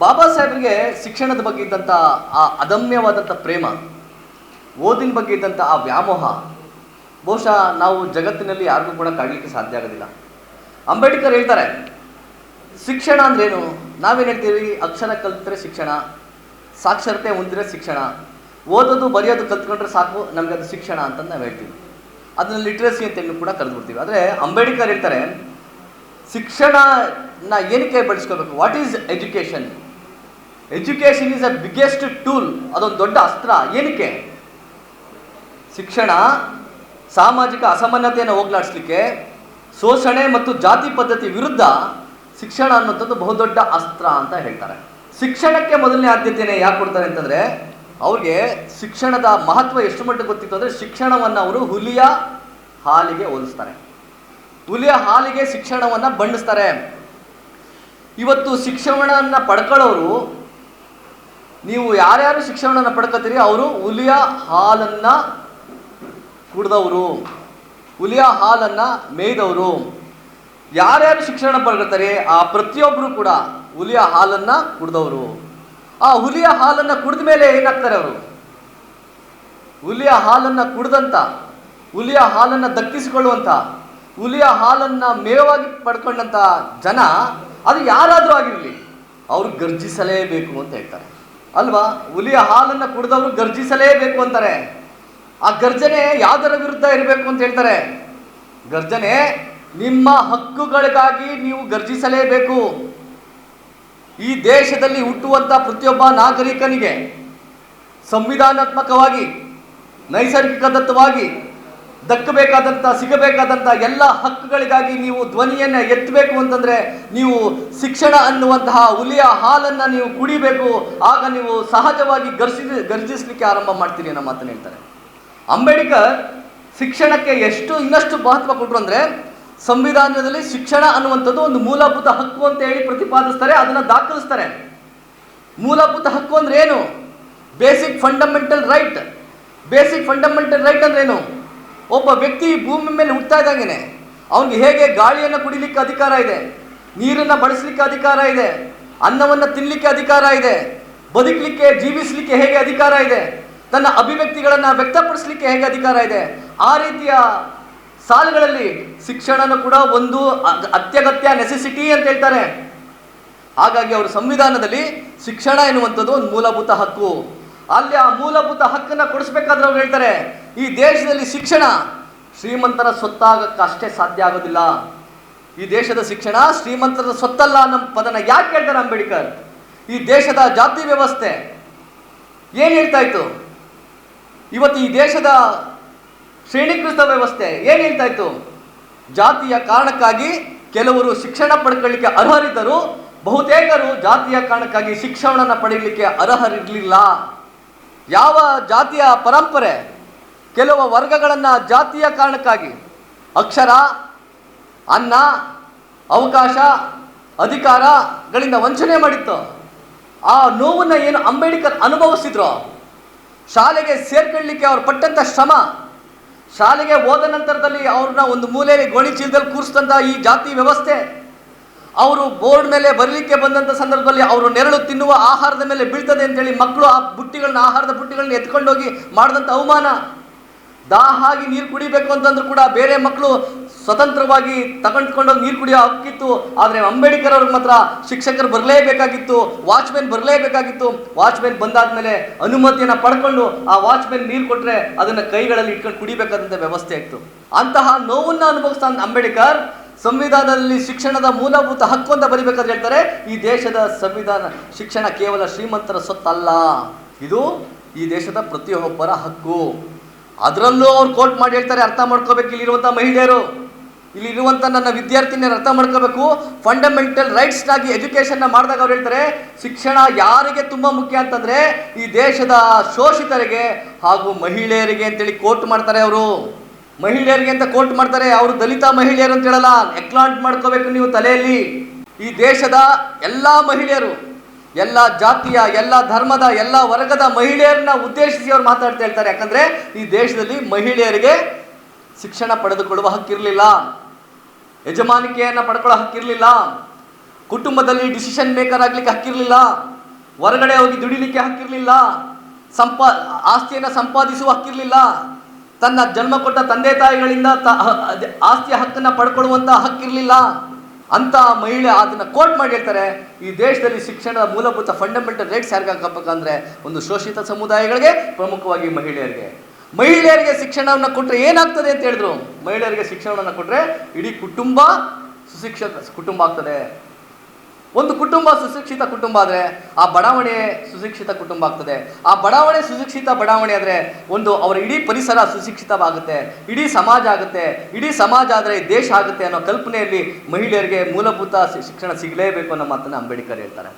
ಬಾಬಾ ಸಾಹೇಬರಿಗೆ ಶಿಕ್ಷಣದ ಬಗ್ಗೆ ಇದ್ದಂಥ ಆ ಅದಮ್ಯವಾದಂಥ ಪ್ರೇಮ, ಓದಿನ ಬಗ್ಗೆ ಇದ್ದಂಥ ಆ ವ್ಯಾಮೋಹ ಬಹುಶಃ ನಾವು ಜಗತ್ತಿನಲ್ಲಿ ಯಾರಿಗೂ ಕೂಡ ಕಾಡಲಿಕ್ಕೆ ಸಾಧ್ಯ ಆಗೋದಿಲ್ಲ. ಅಂಬೇಡ್ಕರ್ ಹೇಳ್ತಾರೆ, ಶಿಕ್ಷಣ ಅಂದ್ರೇನು? ನಾವೇನು ಹೇಳ್ತೀವಿ, ಅಕ್ಷರ ಕಲಿತ್ರೆ ಶಿಕ್ಷಣ, ಸಾಕ್ಷರತೆ ಹೊಂದಿದ್ರೆ ಶಿಕ್ಷಣ, ಓದೋದು ಬರೆಯೋದು ಕಲ್ತ್ಕೊಂಡ್ರೆ ಸಾಕು ನಮಗೆ ಅದು ಶಿಕ್ಷಣ ಅಂತ ನಾವು ಹೇಳ್ತೀವಿ. ಅದನ್ನ ಲಿಟ್ರಸಿ ಅಂತ ಕೂಡ ಕರೆದುಬಿಡ್ತೀವಿ. ಆದರೆ ಅಂಬೇಡ್ಕರ್ ಹೇಳ್ತಾರೆ, ಶಿಕ್ಷಣನ ಏನಕ್ಕೆ ಬಳಸ್ಕೋಬೇಕು? What is education? Education is a biggest tool. ಅದೊಂದು ದೊಡ್ಡ ಅಸ್ತ್ರ. ಏನಕ್ಕೆ? ಶಿಕ್ಷಣ ಸಾಮಾಜಿಕ ಅಸಮಾನತೆಯನ್ನು ಹೋಗಲಾಡಿಸ್ಲಿಕ್ಕೆ, ಶೋಷಣೆ ಮತ್ತು ಜಾತಿ ಪದ್ಧತಿ ವಿರುದ್ಧ ಶಿಕ್ಷಣ ಅನ್ನೋಂಥದ್ದು ಬಹುದೊಡ್ಡ ಅಸ್ತ್ರ ಅಂತ ಹೇಳ್ತಾರೆ. ಶಿಕ್ಷಣಕ್ಕೆ ಮೊದಲನೇ ಆದ್ಯತೆಯನ್ನು ಯಾಕೆ ಕೊಡ್ತಾರೆ ಅಂತಂದರೆ, ಅವ್ರಿಗೆ ಶಿಕ್ಷಣದ ಮಹತ್ವ ಎಷ್ಟು ಮಟ್ಟಿಗೆ ಗೊತ್ತಿತ್ತು ಅಂದರೆ, ಶಿಕ್ಷಣವನ್ನು ಅವರು ಹುಲಿಯ ಹಾಲಿಗೆ ಹೋಲಿಸ್ತಾರೆ. ಹುಲಿಯ ಹಾಲಿಗೆ ಶಿಕ್ಷಣವನ್ನು ಬಣ್ಣಿಸ್ತಾರೆ. ಇವತ್ತು ಶಿಕ್ಷಣವನ್ನು ಪಡ್ಕೊಳ್ಳೋರು, ನೀವು ಯಾರ್ಯಾರು ಶಿಕ್ಷಣವನ್ನು ಪಡ್ಕೋತೀರಿ ಅವರು ಹುಲಿಯ ಹಾಲನ್ನು ಕುಡ್ದವರು, ಹುಲಿಯ ಹಾಲನ್ನು ಮೇಯ್ದವರು. ಯಾರ್ಯಾರು ಶಿಕ್ಷಣ ಪಡ್ಕೊಳ್ತಾರೆ ಆ ಪ್ರತಿಯೊಬ್ಬರು ಕೂಡ ಹುಲಿಯ ಹಾಲನ್ನು ಕುಡ್ದವರು. ಆ ಹುಲಿಯ ಹಾಲನ್ನು ಕುಡಿದ ಮೇಲೆ ಏನಾಗ್ತಾರೆ ಅವರು? ಹುಲಿಯ ಹಾಲನ್ನು ಕುಡ್ದಂಥ, ಹುಲಿಯ ಹಾಲನ್ನು ದಕ್ಕಿಸಿಕೊಳ್ಳುವಂಥ, ಹುಲಿಯ ಹಾಲನ್ನು ಮೇವಾಗಿ ಪಡ್ಕೊಂಡಂಥ ಜನ, ಅದು ಯಾರಾದರೂ ಆಗಿರಲಿ, ಅವರು ಗರ್ಜಿಸಲೇಬೇಕು ಅಂತ ಹೇಳ್ತಾರೆ ಅಲ್ವಾ? ಹುಲಿಯ ಹಾಲನ್ನು ಕುಡಿದವರು ಗರ್ಜಿಸಲೇಬೇಕು ಅಂತಾರೆ. ಆ ಗರ್ಜನೆ ಯಾವುದರ ವಿರುದ್ಧ ಇರಬೇಕು ಅಂತ ಹೇಳ್ತಾರೆ? ಗರ್ಜನೆ ನಿಮ್ಮ ಹಕ್ಕುಗಳಿಗಾಗಿ ನೀವು ಗರ್ಜಿಸಲೇಬೇಕು. ಈ ದೇಶದಲ್ಲಿ ಹುಟ್ಟುವಂಥ ಪ್ರತಿಯೊಬ್ಬ ನಾಗರಿಕನಿಗೆ ಸಂವಿಧಾನಾತ್ಮಕವಾಗಿ, ನೈಸರ್ಗಿಕದತ್ತವಾಗಿ ದಕ್ಕಬೇಕಾದಂಥ, ಸಿಗಬೇಕಾದಂಥ ಎಲ್ಲ ಹಕ್ಕುಗಳಿಗಾಗಿ ನೀವು ಧ್ವನಿಯನ್ನು ಎತ್ತಬೇಕು ಅಂತಂದರೆ ನೀವು ಶಿಕ್ಷಣ ಅನ್ನುವಂತಹ ಹುಲಿಯ ಹಾಲನ್ನು ನೀವು ಕುಡಿಬೇಕು. ಆಗ ನೀವು ಸಹಜವಾಗಿ ಗರ್ಜಿಸಲಿಕ್ಕೆ ಆರಂಭ ಮಾಡ್ತೀರಿ ಅನ್ನೋ ಮಾತನ್ನು ಹೇಳ್ತಾರೆ. ಅಂಬೇಡ್ಕರ್ ಶಿಕ್ಷಣಕ್ಕೆ ಇನ್ನಷ್ಟು ಮಹತ್ವ ಕೊಟ್ಟರು ಅಂದರೆ, ಸಂವಿಧಾನದಲ್ಲಿ ಶಿಕ್ಷಣ ಅನ್ನುವಂಥದ್ದು ಒಂದು ಮೂಲಭೂತ ಹಕ್ಕು ಅಂತ ಹೇಳಿ ಪ್ರತಿಪಾದಿಸ್ತಾರೆ, ಅದನ್ನು ದಾಖಲಿಸ್ತಾರೆ. ಮೂಲಭೂತ ಹಕ್ಕು ಅಂದ್ರೆ ಏನು? Basic fundamental right. Basic fundamental right ಅಂದ್ರೆ ಏನು? ಒಬ್ಬ ವ್ಯಕ್ತಿ ಭೂಮಿ ಮೇಲೆ ಹುಟ್ಟುತ್ತಾ ಇದ್ದಂಗೆನೆ ಅವನಿಗೆ ಹೇಗೆ ಗಾಳಿಯನ್ನು ಕುಡಿಲಿಕ್ಕೆ ಅಧಿಕಾರ ಇದೆ, ನೀರನ್ನು ಬಳಸಲಿಕ್ಕೆ ಅಧಿಕಾರ ಇದೆ, ಅನ್ನವನ್ನು ತಿನ್ನಲಿಕ್ಕೆ ಅಧಿಕಾರ ಇದೆ, ಬದುಕಲಿಕ್ಕೆ, ಜೀವಿಸಲಿಕ್ಕೆ ಹೇಗೆ ಅಧಿಕಾರ ಇದೆ, ತನ್ನ ಅಭಿವ್ಯಕ್ತಿಗಳನ್ನು ವ್ಯಕ್ತಪಡಿಸಲಿಕ್ಕೆ ಹೇಗೆ ಅಧಿಕಾರ ಇದೆ, ಆ ರೀತಿಯ ಸಾಲುಗಳಲ್ಲಿ ಶಿಕ್ಷಣನೂ ಕೂಡ ಒಂದು ಅತ್ಯಗತ್ಯ ನೆಸೆಸಿಟಿ ಅಂತ ಹೇಳ್ತಾರೆ. ಹಾಗಾಗಿ ಅವರು ಸಂವಿಧಾನದಲ್ಲಿ ಶಿಕ್ಷಣ ಎನ್ನುವಂಥದ್ದು ಒಂದು ಮೂಲಭೂತ ಹಕ್ಕು. ಅಲ್ಲಿ ಆ ಮೂಲಭೂತ ಹಕ್ಕನ್ನು ಕೊಡಿಸ್ಬೇಕಾದ್ರೆ ಅವ್ರು ಹೇಳ್ತಾರೆ, ಈ ದೇಶದಲ್ಲಿ ಶಿಕ್ಷಣ ಶ್ರೀಮಂತರ ಸೊತ್ತಾಗಕ್ಕಷ್ಟೇ ಸಾಧ್ಯ ಆಗೋದಿಲ್ಲ. ಈ ದೇಶದ ಶಿಕ್ಷಣ ಶ್ರೀಮಂತರ ಸೊತ್ತಲ್ಲ ಅನ್ನೋ ಪದನ ಯಾಕೆ ಹೇಳ್ತಾರೆ ಅಂಬೇಡ್ಕರ್? ಈ ದೇಶದ ಜಾತಿ ವ್ಯವಸ್ಥೆ ಏನು ಹೇಳ್ತಾ ಇತ್ತು? ಇವತ್ತು ಈ ದೇಶದ ಶ್ರೇಣೀಕೃತ ವ್ಯವಸ್ಥೆ ಏನು ಹೇಳ್ತಾ ಇತ್ತು? ಜಾತಿಯ ಕಾರಣಕ್ಕಾಗಿ ಕೆಲವರು ಶಿಕ್ಷಣ ಪಡ್ಕೊಳ್ಳಿಕ್ಕೆ ಅರ್ಹರಿದ್ದರು, ಬಹುತೇಕರು ಜಾತಿಯ ಕಾರಣಕ್ಕಾಗಿ ಶಿಕ್ಷಣವನ್ನು ಪಡೆಯಲಿಕ್ಕೆ ಅರ್ಹರಿರಲಿಲ್ಲ. ಯಾವ ಜಾತಿಯ ಪರಂಪರೆ ಕೆಲವು ವರ್ಗಗಳನ್ನು ಜಾತಿಯ ಕಾರಣಕ್ಕಾಗಿ ಅಕ್ಷರ, ಅನ್ನ, ಅವಕಾಶ, ಅಧಿಕಾರಗಳಿಂದ ವಂಚನೆ ಮಾಡಿತ್ತು, ಆ ನೋವನ್ನು ಏನು ಅಂಬೇಡ್ಕರ್ ಅನುಭವಿಸಿದ್ರು, ಶಾಲೆಗೆ ಸೇರ್ಕೊಳ್ಳಿಕ್ಕೆ ಅವ್ರು ಪಟ್ಟಂಥ ಶ್ರಮ, ಶಾಲೆಗೆ ಹೋದ ನಂತರದಲ್ಲಿ ಅವ್ರನ್ನ ಒಂದು ಮೂಲೆಯಲ್ಲಿ ಗೋಣಿ ಚೀಲದಲ್ಲಿ ಕೂರಿಸಿದಂಥ ಈ ಜಾತಿ ವ್ಯವಸ್ಥೆ, ಅವರು ಬೋರ್ಡ್ ಮೇಲೆ ಬರಲಿಕ್ಕೆ ಬಂದಂಥ ಸಂದರ್ಭದಲ್ಲಿ ಅವರು ನೆರಳು ತಿನ್ನುವ ಆಹಾರದ ಮೇಲೆ ಬೀಳ್ತದೆ ಅಂತೇಳಿ ಮಕ್ಕಳು ಆ ಬುಟ್ಟಿಗಳನ್ನ, ಆಹಾರದ ಬುಟ್ಟಿಗಳನ್ನ ಎತ್ಕೊಂಡೋಗಿ ಮಾಡಿದಂಥ ಅವಮಾನ, ದಾಹ ಆಗಿ ನೀರು ಕುಡಿಬೇಕು ಅಂತಂದ್ರೂ ಕೂಡ ಬೇರೆ ಮಕ್ಕಳು ಸ್ವತಂತ್ರವಾಗಿ ತಗೊಂಡ್ಕೊಂಡೋಗಿ ನೀರು ಕುಡಿಯೋ ಹಕ್ಕಿತ್ತು. ಆದರೆ ಅಂಬೇಡ್ಕರ್ ಅವ್ರಿಗೆ ಮಾತ್ರ ಶಿಕ್ಷಕರು ಬರಲೇಬೇಕಾಗಿತ್ತು, ವಾಚ್ಮೆನ್ ಬರಲೇಬೇಕಾಗಿತ್ತು. ವಾಚ್ಮೆನ್ ಬಂದಾದ್ಮೇಲೆ ಅನುಮತಿಯನ್ನು ಪಡ್ಕೊಂಡು ಆ ವಾಚ್ಮೆನ್ ನೀರು ಕೊಟ್ಟರೆ ಅದನ್ನು ಕೈಗಳಲ್ಲಿ ಇಟ್ಕೊಂಡು ಕುಡಿಬೇಕಾದಂಥ ವ್ಯವಸ್ಥೆ ಇತ್ತು. ಅಂತಹ ನೋವನ್ನು ಅನುಭವಿಸ್ತಾ ಅಂಬೇಡ್ಕರ್ ಸಂವಿಧಾನದಲ್ಲಿ ಶಿಕ್ಷಣದ ಮೂಲಭೂತ ಹಕ್ಕು ಅಂತ ಬರಿಬೇಕಾದ್ರೆ ಹೇಳ್ತಾರೆ, ಈ ದೇಶದ ಸಂವಿಧಾನ ಶಿಕ್ಷಣ ಕೇವಲ ಶ್ರೀಮಂತರ ಸೊತ್ತಲ್ಲ, ಇದು ಈ ದೇಶದ ಪ್ರತಿಯೊಬ್ಬರ ಹಕ್ಕು. ಅದರಲ್ಲೂ ಅವ್ರು ಕೋಟ್ ಮಾಡಿ ಹೇಳ್ತಾರೆ, ಅರ್ಥ ಮಾಡ್ಕೋಬೇಕು ಇಲ್ಲಿರುವಂಥ ಮಹಿಳೆಯರು, ಇಲ್ಲಿರುವಂಥ ನನ್ನ ವಿದ್ಯಾರ್ಥಿನಿಯರು ಅರ್ಥ ಮಾಡ್ಕೋಬೇಕು. ಫಂಡಮೆಂಟಲ್ ರೈಟ್ಸ್ನಾಗಿ ಎಜುಕೇಷನ್ನ ಮಾಡಿದಾಗ ಅವ್ರು ಹೇಳ್ತಾರೆ, ಶಿಕ್ಷಣ ಯಾರಿಗೆ ತುಂಬ ಮುಖ್ಯ ಅಂತಂದರೆ ಈ ದೇಶದ ಶೋಷಿತರಿಗೆ ಹಾಗೂ ಮಹಿಳೆಯರಿಗೆ ಅಂತೇಳಿ ಕೋಟ್ ಮಾಡ್ತಾರೆ. ಅವರು ಮಹಿಳೆಯರಿಗೆ ಅಂತ ಕೋಟ್ ಮಾಡ್ತಾರೆ, ಅವರು ದಲಿತ ಮಹಿಳೆಯರು ಅಂತ ಹೇಳಲ್ಲ. ಎಕ್ಲಾಂಟ್ ಮಾಡ್ಕೋಬೇಕು ನೀವು ತಲೆಯಲ್ಲಿ. ಈ ದೇಶದ ಎಲ್ಲ ಮಹಿಳೆಯರು, ಎಲ್ಲ ಜಾತಿಯ, ಎಲ್ಲ ಧರ್ಮದ, ಎಲ್ಲ ವರ್ಗದ ಮಹಿಳೆಯರನ್ನ ಉದ್ದೇಶಿಸಿ ಅವ್ರು ಮಾತಾಡ್ತಾ ಹೇಳ್ತಾರೆ. ಯಾಕಂದರೆ ಈ ದೇಶದಲ್ಲಿ ಮಹಿಳೆಯರಿಗೆ ಶಿಕ್ಷಣ ಪಡೆದುಕೊಳ್ಳುವ ಹಕ್ಕಿರಲಿಲ್ಲ, ಯಜಮಾನಿಕೆಯನ್ನು ಪಡ್ಕೊಳ್ಳೋ ಹಕ್ಕಿರಲಿಲ್ಲ. ಕುಟುಂಬದಲ್ಲಿ ಡಿಸಿಷನ್ ಮೇಕರ್ ಆಗ್ಲಿಕ್ಕೆ ಹಕ್ಕಿರಲಿಲ್ಲ, ಹೊರಗಡೆ ಹೋಗಿ ದುಡಿಲಿಕ್ಕೆ ಹಕ್ಕಿರಲಿಲ್ಲ, ಆಸ್ತಿಯನ್ನು ಸಂಪಾದಿಸುವ ಹಕ್ಕಿರಲಿಲ್ಲ, ತನ್ನ ಜನ್ಮ ಕೊಟ್ಟ ತಂದೆ ತಾಯಿಗಳಿಂದ ಆಸ್ತಿಯ ಹಕ್ಕನ್ನು ಪಡ್ಕೊಳ್ಳುವಂಥ ಹಕ್ಕಿರಲಿಲ್ಲ. ಅಂತ ಮಹಿಳೆ ಅದನ್ನು ಕೋಟ್ ಮಾಡಿ ಹೇಳ್ತಾರೆ, ಈ ದೇಶದಲ್ಲಿ ಶಿಕ್ಷಣದ ಮೂಲಭೂತ ಫಂಡಮೆಂಟಲ್ ರೈಟ್ಸ್ ಯಾರಿಗೆ ಹಾಕಬೇಕಂದ್ರೆ ಒಂದು ಶೋಷಿತ ಸಮುದಾಯಗಳಿಗೆ, ಪ್ರಮುಖವಾಗಿ ಮಹಿಳೆಯರಿಗೆ ಶಿಕ್ಷಣವನ್ನು ಕೊಟ್ಟರೆ ಏನಾಗ್ತದೆ ಅಂತ ಹೇಳಿದ್ರು. ಮಹಿಳೆಯರಿಗೆ ಶಿಕ್ಷಣವನ್ನು ಕೊಟ್ಟರೆ ಇಡೀ ಕುಟುಂಬ ಸುಶಿಕ್ಷಿತ ಕುಟುಂಬ ಆಗ್ತದೆ. ಒಂದು ಕುಟುಂಬ ಸುಶಿಕ್ಷಿತ ಕುಟುಂಬ ಆದರೆ ಆ ಬಡಾವಣೆ ಸುಶಿಕ್ಷಿತ ಕುಟುಂಬ ಆಗ್ತದೆ. ಆ ಬಡಾವಣೆ ಸುಶಿಕ್ಷಿತ ಬಡಾವಣೆ ಆದರೆ ಒಂದು ಅವರ ಇಡೀ ಪರಿಸರ ಸುಶಿಕ್ಷಿತವಾಗುತ್ತೆ, ಇಡೀ ಸಮಾಜ ಆಗುತ್ತೆ, ಇಡೀ ಸಮಾಜ ಆದರೆ ದೇಶ ಆಗುತ್ತೆ ಅನ್ನೋ ಕಲ್ಪನೆಯಲ್ಲಿ ಮಹಿಳೆಯರಿಗೆ ಮೂಲಭೂತ ಶಿಕ್ಷಣ ಸಿಗಲೇಬೇಕು ಅನ್ನೋ ಮಾತನ್ನು ಅಂಬೇಡ್ಕರ್ ಹೇಳ್ತಾರೆ.